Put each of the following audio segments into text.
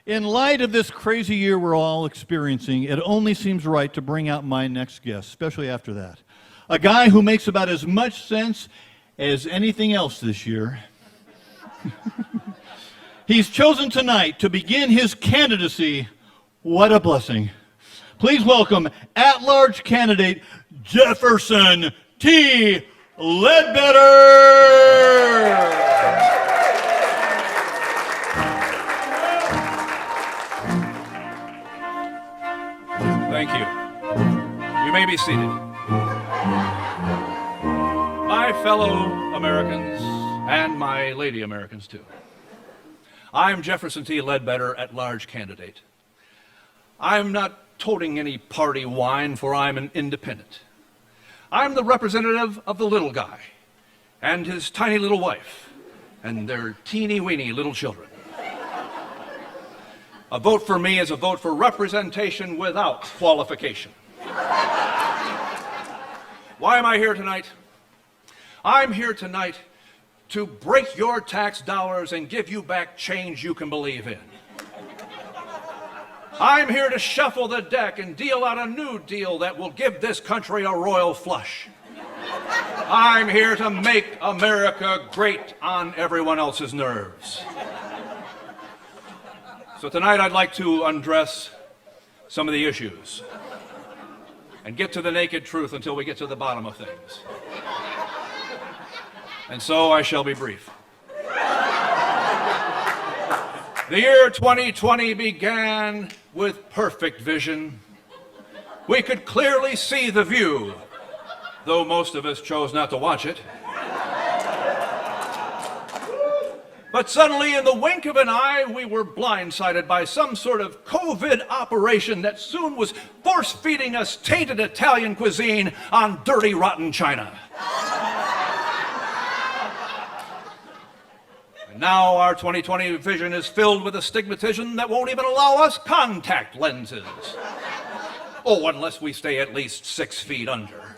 In light of this crazy year we're all experiencing, it only seems right to bring out my next guest, especially after that. A guy who makes about as much sense as anything else this year. He's chosen tonight to begin his candidacy. What a blessing. Please welcome at-large candidate Jefferson T. Ledbetter. Thank you. You may be seated. My fellow Americans, and my lady Americans too. I'm Jefferson T. Ledbetter, at-large candidate. I'm not toting any party wine, for I'm an independent. I'm the representative of the little guy and his tiny little wife and their teeny-weeny little children. A vote for me is a vote for representation without qualification. Why am I here tonight? I'm here tonight to break your tax dollars and give you back change you can believe in. I'm here to shuffle the deck and deal out a new deal that will give this country a royal flush. I'm here to make America great on everyone else's nerves. So tonight I'd like to undress some of the issues and get to the naked truth until we get to the bottom of things. And so I shall be brief. The year 2020 began with perfect vision. We could clearly see the view, though most of us chose not to watch it. But suddenly, in the wink of an eye, we were blindsided by some sort of COVID operation that soon was force-feeding us tainted Italian cuisine on dirty, rotten China. And now our 2020 vision is filled with a stigmatism that won't even allow us contact lenses. Oh, unless we stay at least 6 feet under.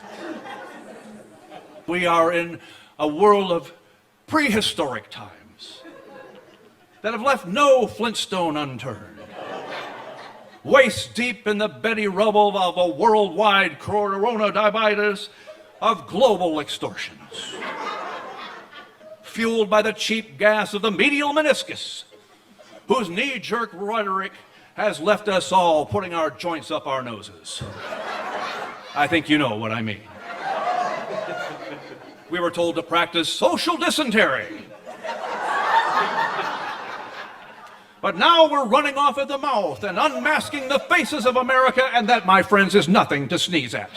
We are in a world of prehistoric times that have left no Flintstone unturned. Waist deep in the Betty rubble of a worldwide coronavirus of global extortions. Fueled by the cheap gas of the medial meniscus, whose knee-jerk rhetoric has left us all putting our joints up our noses. I think you know what I mean. We were told to practice social dysentery. But now we're running off at the mouth and unmasking the faces of America, and that, my friends, is nothing to sneeze at.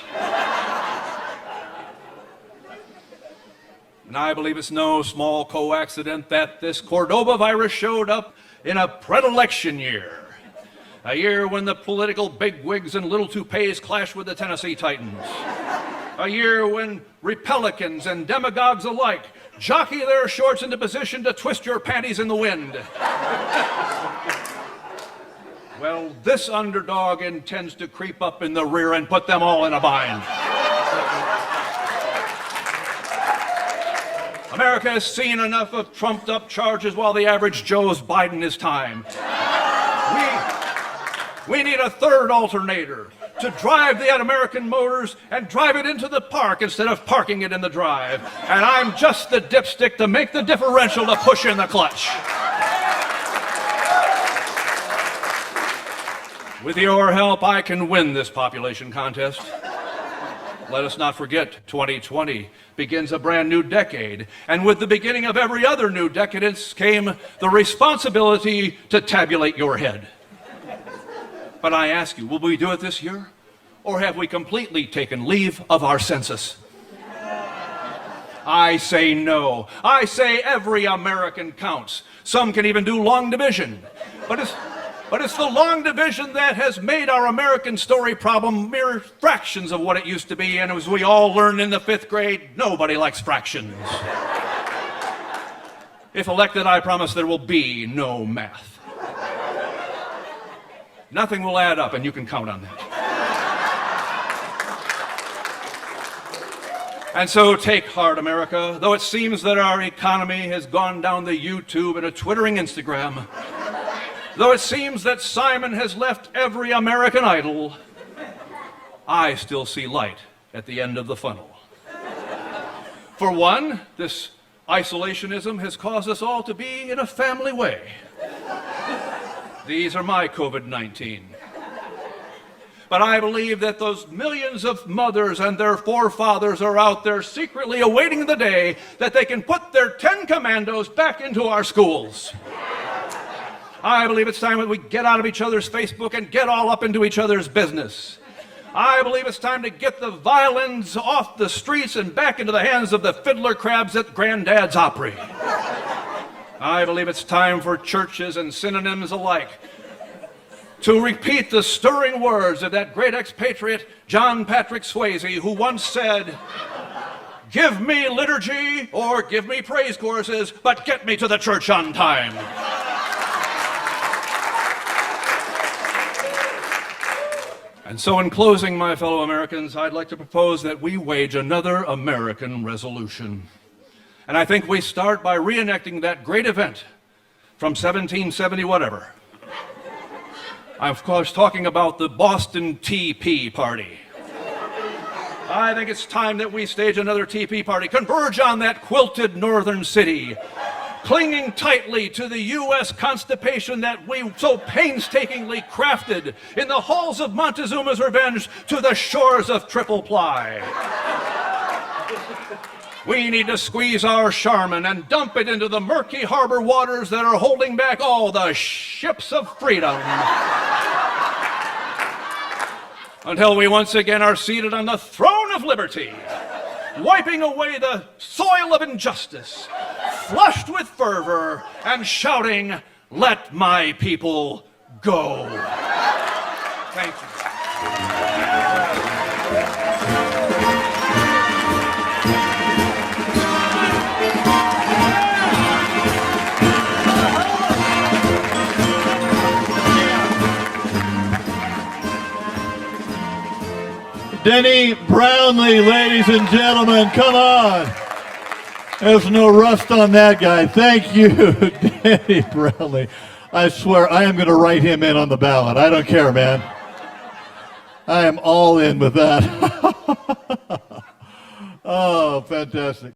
And I believe it's no small coincidence that this Cordoba virus showed up in a predilection year. A year when the political bigwigs and little toupees clashed with the Tennessee Titans. A year when Republicans and demagogues alike jockey their shorts into position to twist your panties in the wind. Well, this underdog intends to creep up in the rear and put them all in a bind. America has seen enough of trumped-up charges while the average Joe's biding his time. We need a third alternator to drive the American motors and drive it into the park instead of parking it in the drive. And I'm just the dipstick to make the differential to push in the clutch. With your help, I can win this population contest. Let us not forget, 2020 begins a brand new decade, and with the beginning of every other new decadence came the responsibility to tabulate your head. But I ask you, will we do it this year? Or have we completely taken leave of our census? I say no. I say every American counts. Some can even do long division. But it's the long division that has made our American story problem mere fractions of what it used to be, and as we all learned in the 5th grade, nobody likes fractions. If elected, I promise there will be no math. Nothing will add up, and you can count on that. And so take heart, America. Though it seems that our economy has gone down the YouTube and a twittering Instagram, Though it seems that Simon has left every American Idol, I still see light at the end of the funnel. For one, this isolationism has caused us all to be in a family way. These are my COVID-19. But I believe that those millions of mothers and their forefathers are out there secretly awaiting the day that they can put their 10 commandos back into our schools. I believe it's time that we get out of each other's Facebook and get all up into each other's business. I believe it's time to get the violins off the streets and back into the hands of the fiddler crabs at Granddad's Opry. I believe it's time for churches and synonyms alike to repeat the stirring words of that great expatriate, John Patrick Swayze, who once said, "Give me liturgy or give me praise choruses, but get me to the church on time." And so in closing, my fellow Americans, I'd like to propose that we wage another American resolution. And I think we start by reenacting that great event from 1770 whatever. I'm, of course, talking about the Boston Tea Party. I think it's time that we stage another Tea Party, converge on that quilted northern city, clinging tightly to the U.S. Constitution that we so painstakingly crafted in the halls of Montezuma's Revenge to the shores of Triple Ply. We need to squeeze our Charmin and dump it into the murky harbor waters that are holding back all the ships of freedom. Until we once again are seated on the throne of liberty, wiping away the soil of injustice, flushed with fervor, and shouting, "Let my people go." Thank you. Denny Brownlee, ladies and gentlemen, come on. There's no rust on that guy. Thank you, Denny Brownlee. I swear I am going to write him in on the ballot. I don't care, man. I am all in with that. Oh, fantastic.